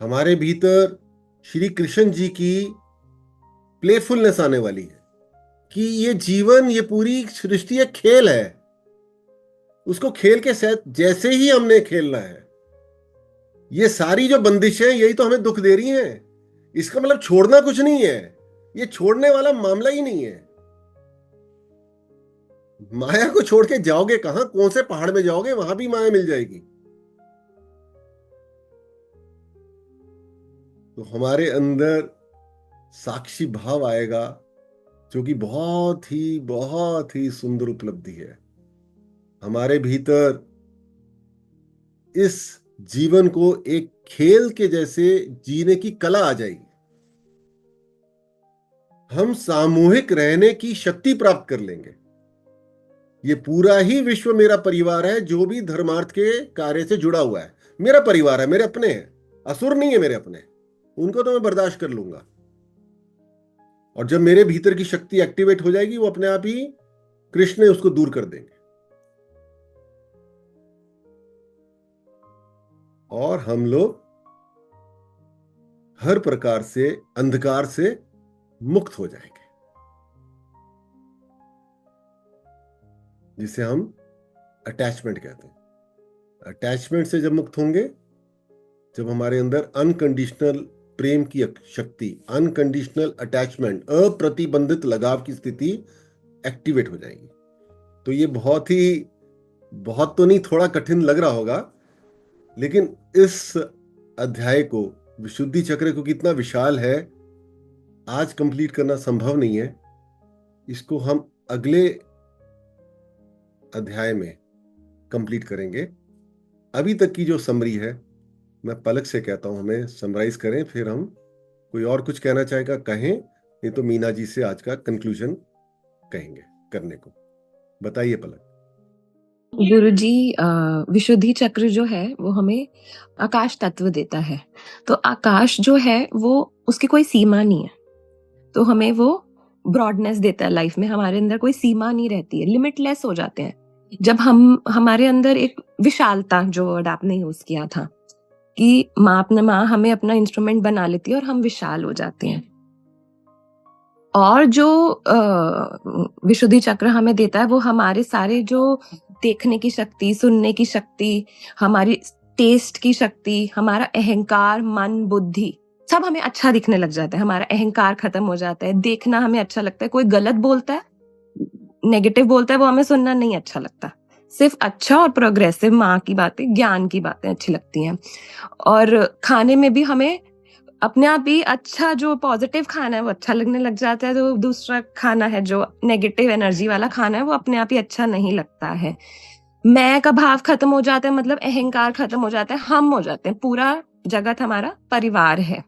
हमारे भीतर श्री कृष्ण जी की प्लेफुलनेस आने वाली है कि ये जीवन, ये पूरी सृष्टि एक खेल है, उसको खेल के साथ जैसे ही हमने खेलना है। ये सारी जो बंदिशें यही तो हमें दुख दे रही हैं। इसका मतलब छोड़ना कुछ नहीं है, ये छोड़ने वाला मामला ही नहीं है। माया को छोड़ के जाओगे कहां? कौन से पहाड़ में जाओगे? वहां भी माया मिल जाएगी। तो हमारे अंदर साक्षी भाव आएगा, जो कि बहुत ही सुंदर उपलब्धि है। हमारे भीतर इस जीवन को एक खेल के जैसे जीने की कला आ जाएगी। हम सामूहिक रहने की शक्ति प्राप्त कर लेंगे। ये पूरा ही विश्व मेरा परिवार है, जो भी धर्मार्थ के कार्य से जुड़ा हुआ है मेरा परिवार है, मेरे अपने हैं, असुर नहीं है मेरे अपने, उनको तो मैं बर्दाश्त कर लूंगा। और जब मेरे भीतर की शक्ति एक्टिवेट हो जाएगी, वो अपने आप ही कृष्ण उसको दूर कर देंगे और हम लोग हर प्रकार से अंधकार से मुक्त हो जाएंगे, जिसे हम अटैचमेंट कहते हैं। अटैचमेंट से जब मुक्त होंगे, जब हमारे अंदर अनकंडीशनल प्रेम की शक्ति, अनकंडीशनल अटैचमेंट, अप्रतिबंधित लगाव की स्थिति एक्टिवेट हो जाएगी। तो ये बहुत तो नहीं, थोड़ा कठिन लग रहा होगा, लेकिन इस अध्याय को, विशुद्धि चक्र को कितना विशाल है, आज कंप्लीट करना संभव नहीं है। इसको हम अगले अध्याय में कंप्लीट करेंगे। अभी तक की जो समरी है, मैं पलक से कहता हूं हमें समराइज करें, फिर हम कोई और कुछ कहना चाहेगा कहें, नहीं तो मीना जी से आज का कंक्लूजन कहेंगे करने को। बताइए पलक। गुरुजी, विशुद्धि चक्र जो है वो हमें आकाश तत्व देता है। तो आकाश जो है वो, उसकी कोई सीमा नहीं है, तो हमें वो ब्रॉडनेस देता है लाइफ में। हमारे अंदर कोई सीमा नहीं रहती है, लिमिटलेस हो जाते हैं जब हमारे अंदर एक विशालता, जो वर्ड आपने यूज किया था कि माँ हमें अपना इंस्ट्रूमेंट बना लेती है और हम विशाल हो जाते हैं। और जो विशुद्धि चक्र हमें देता है वो हमारे सारे जो देखने की शक्ति, सुनने की शक्ति, हमारी टेस्ट की शक्ति, हमारा अहंकार, मन, बुद्धि, सब हमें अच्छा दिखने लग जाता है। हमारा अहंकार खत्म हो जाता है, देखना हमें अच्छा लगता है। कोई गलत बोलता है, नेगेटिव बोलता है, वो हमें सुनना नहीं अच्छा लगता। सिर्फ अच्छा और प्रोग्रेसिव, माँ की बातें, ज्ञान की बातें अच्छी लगती हैं। और खाने में भी हमें अपने आप ही अच्छा, जो पॉजिटिव खाना है वो अच्छा लगने लग जाता है। तो दूसरा खाना है जो नेगेटिव एनर्जी वाला खाना है, वो अपने आप ही अच्छा नहीं लगता है। मैं का भाव खत्म हो जाता है, मतलब अहंकार खत्म हो जाता है, हम हो जाते हैं। पूरा जगत हमारा परिवार है।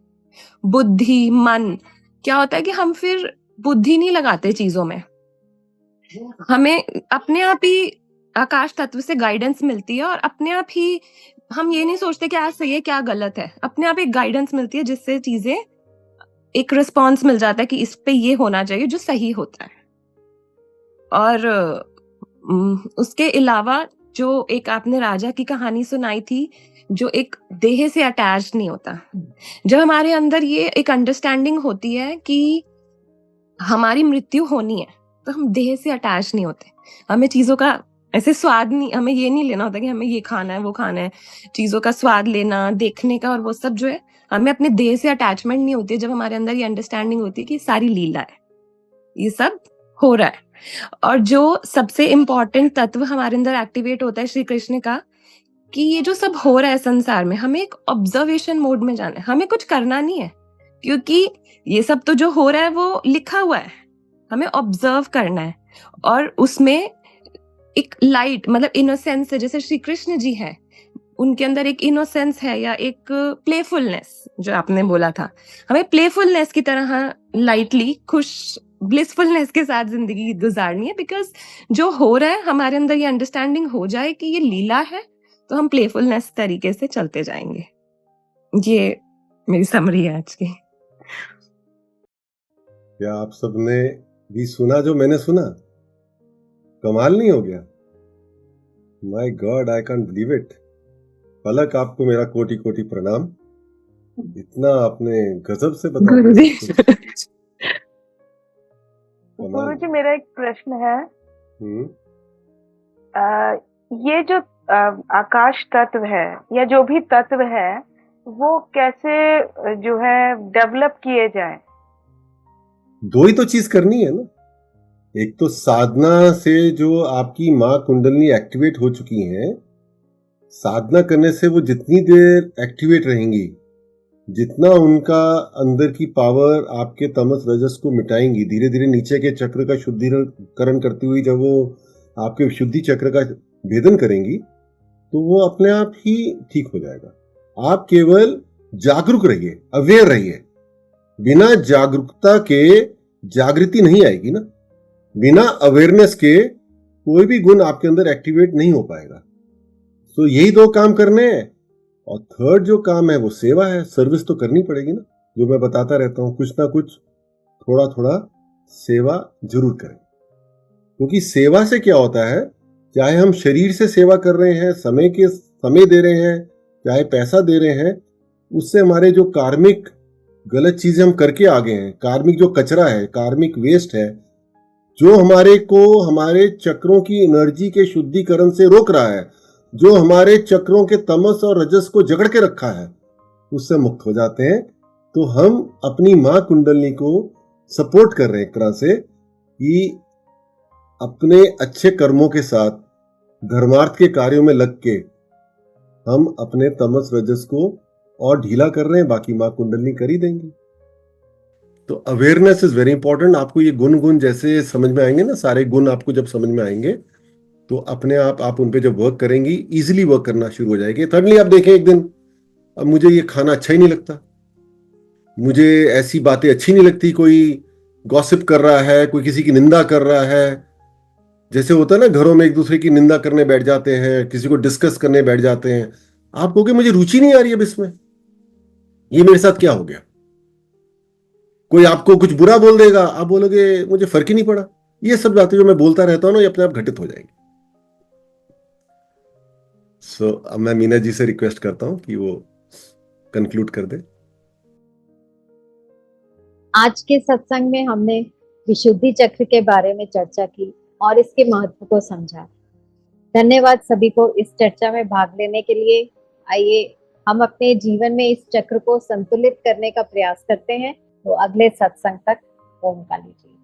बुद्धि, मन, क्या होता है कि हम फिर बुद्धि नहीं लगाते चीजों में, हमें अपने आप ही आकाश तत्व से गाइडेंस मिलती है और अपने आप ही हम ये नहीं सोचते क्या सही है क्या गलत है, अपने आप एक गाइडेंस मिलती है जिससे चीजें एक रिस्पॉन्स मिल जाता है कि इस पे ये होना चाहिए जो सही होता है। और उसके अलावा जो एक आपने राजा की कहानी सुनाई थी, जो एक देह से अटैच नहीं होता, जब हमारे अंदर ये एक अंडरस्टैंडिंग होती है कि हमारी मृत्यु होनी है, तो हम देह से अटैच नहीं होते। हमें चीजों का ऐसे स्वाद नहीं, हमें ये नहीं लेना होता कि हमें ये खाना है वो खाना है, चीजों का स्वाद लेना, देखने का और वो सब जो है, हमें अपने देह से अटैचमेंट नहीं होती है। जब हमारे अंदर ये अंडरस्टैंडिंग होती है कि सारी लीला है, ये सब हो रहा है। और जो सबसे इम्पोर्टेंट तत्व हमारे अंदर एक्टिवेट होता है श्री कृष्ण का, कि ये जो सब हो रहा है संसार में, हमें एक ऑब्जर्वेशन मोड में जाना है, हमें कुछ करना नहीं है, क्योंकि ये सब तो जो हो रहा है वो लिखा हुआ है, हमें ऑब्जर्व करना है। और उसमें एक लाइट, मतलब इनोसेंस है, जैसे श्री कृष्ण जी है, उनके अंदर एक इनोसेंस है या एक प्लेफुलनेस, जो आपने बोला था, हमें प्लेफुलनेस की तरह लाइटली, खुश ब्लिसफुलनेस के साथ जिंदगी गुजारनी है। बिकॉज जो हो रहा है हमारे अंदर ये अंडरस्टैंडिंग हो जाए कि ये लीला है, तो हम प्लेफुलनेस तरीके से चलते जाएंगे। ये मेरी समरी है आज की। क्या आप सबने भी सुना जो मैंने सुना? कमाल नहीं हो गया? My god, I can't believe it. Palak, आपको मेरा कोटि कोटि प्रणाम। इतना आपने गजब से बता दिया। गुरुजी, मेरा एक प्रश्न है। ये जो आकाश तत्व है या जो भी तत्व है, वो कैसे जो है डेवलप किए जाए? दो ही तो चीज करनी है ना। एक तो साधना से जो आपकी माँ कुंडलनी एक्टिवेट हो चुकी है, साधना करने से वो जितनी देर एक्टिवेट रहेंगी, जितना उनका अंदर की पावर आपके तमस रजस को मिटाएंगी, धीरे धीरे नीचे के चक्र का शुद्धिकरण करती हुई जब वो आपके शुद्धि चक्र का भेदन करेंगी, तो वो अपने आप ही ठीक हो जाएगा। आप केवल जागरूक रहिए, अवेयर रहिए। बिना जागरूकता के जागृति नहीं आएगी ना। बिना अवेयरनेस के कोई भी गुण आपके अंदर एक्टिवेट नहीं हो पाएगा। तो यही दो काम करने हैं। और थर्ड जो काम है वो सेवा है। सर्विस तो करनी पड़ेगी ना, जो मैं बताता रहता हूं, कुछ ना कुछ थोड़ा थोड़ा सेवा जरूर करें। क्योंकि सेवा से क्या होता है, चाहे हम शरीर से सेवा कर रहे हैं, समय दे रहे हैं, चाहे पैसा दे रहे हैं, उससे हमारे जो कार्मिक गलत चीजें हम करके आ गए हैं, कार्मिक जो कचरा है, कार्मिक वेस्ट है, जो हमारे को हमारे चक्रों की एनर्जी के शुद्धिकरण से रोक रहा है, जो हमारे चक्रों के तमस और रजस को जकड़ के रखा है, उससे मुक्त हो जाते हैं। तो हम अपनी मां कुंडलनी को सपोर्ट कर रहे हैं एक तरह से, कि अपने अच्छे कर्मों के साथ धर्मार्थ के कार्यों में लग के हम अपने तमस रजस को और ढीला कर रहे हैं। बाकी मां कुंडलनी कर ही देंगी। तो अवेयरनेस इज वेरी इंपॉर्टेंट। आपको ये गुण जैसे समझ में आएंगे ना, सारे गुण आपको जब समझ में आएंगे, तो अपने आप उन पे जब वर्क करेंगी, इजीली वर्क करना शुरू हो जाएगी। थर्डली, आप देखें एक दिन, अब मुझे ये खाना अच्छा ही नहीं लगता, मुझे ऐसी बातें अच्छी नहीं लगती, कोई गॉसिप कर रहा है, कोई किसी की निंदा कर रहा है, जैसे होता है ना घरों में एक दूसरे की निंदा करने बैठ जाते हैं, किसी को डिस्कस करने बैठ जाते हैं। आप कहोगे मुझे रुचि नहीं आ रही है अब इसमें, ये मेरे साथ क्या हो गया। कोई आपको कुछ बुरा बोल देगा, आप बोलोगे मुझे फर्क ही नहीं पड़ा। ये सब बातें जो मैं बोलता रहता हूं ना, ये अपने आप घटित हो जाएंगी। अब मैं मीना जी से रिक्वेस्ट करता हूं कि वो कंक्लूड कर दे। आज के सत्संग में हमने विशुद्धि चक्र के बारे में चर्चा की और इसके महत्व को समझा। धन्यवाद सभी को इस चर्चा में भाग लेने के लिए। आइए हम अपने जीवन में इस चक्र को संतुलित करने का प्रयास करते हैं। तो अगले सत्संग तक ओम काली जी।